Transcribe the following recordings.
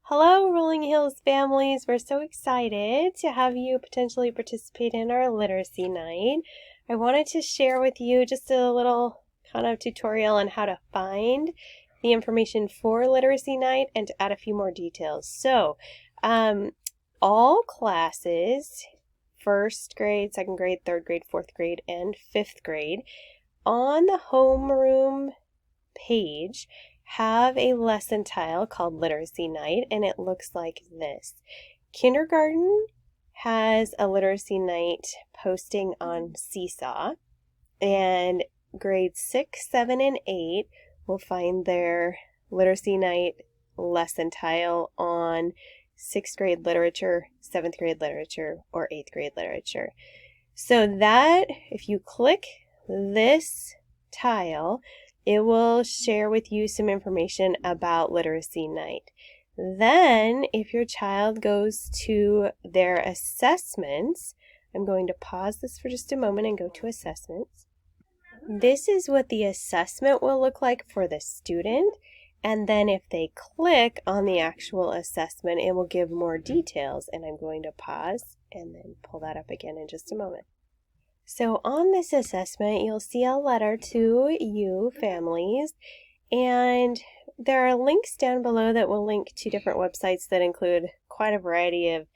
Hello, Rolling Hills families. We're so excited to have you potentially participate in our literacy night. I wanted to share with you just a little kind of tutorial on how to find the information for literacy night and to add a few more details. So, all classes, first grade, second grade, third grade, fourth grade, and fifth grade, on the homeroom page have a lesson tile called Literacy Night, and it looks like this. Kindergarten has a Literacy Night posting on Seesaw, and grades 6, 7, and 8 will find their Literacy Night lesson tile on 6th grade literature, 7th grade literature, or 8th grade literature. So that, if you click this tile, it will share with you some information about Literacy Night. Then, if your child goes to their assessments, I'm going to pause this for just a moment and go to assessments. This is what the assessment will look like for the student. And then if they click on the actual assessment, it will give more details. And I'm going to pause and then pull that up again in just a moment. So on this assessment, you'll see a letter to you, families, and there are links down below that will link to different websites that include quite a variety of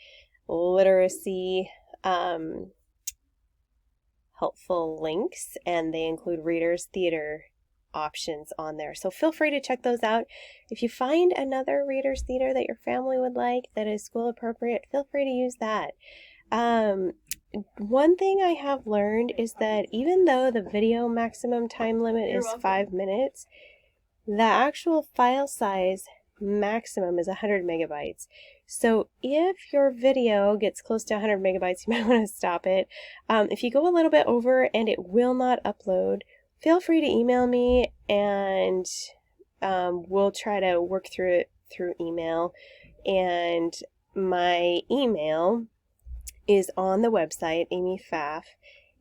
literacy helpful links, and they include Reader's Theater options on there. So feel free to check those out. If you find another Reader's Theater that your family would like that is school appropriate, feel free to use that. One thing I have learned is that even though the video maximum time limit is 5 minutes, the actual file size maximum is 100 megabytes. So if your video gets close to 100 megabytes, you might want to stop it. If you go a little bit over and it will not upload, feel free to email me and we'll try to work through it through email. And my email is on the website. Amy Pfaff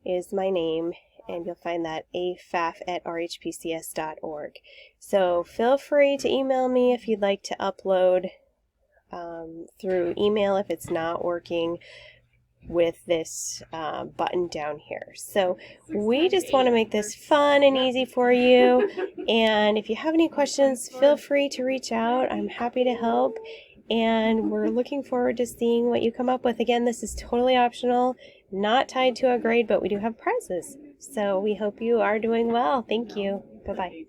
is my name, and you'll find that apfaff@rhpcs.org. So feel free to email me if you'd like to upload through email if it's not working with this button down here. So we just want to make this fun and easy for you, and if you have any questions, feel free to reach out. I'm happy to help. And we're looking forward to seeing what you come up with. Again, this is totally optional, not tied to a grade, but we do have prizes. So we hope you are doing well. Thank you. Bye-bye.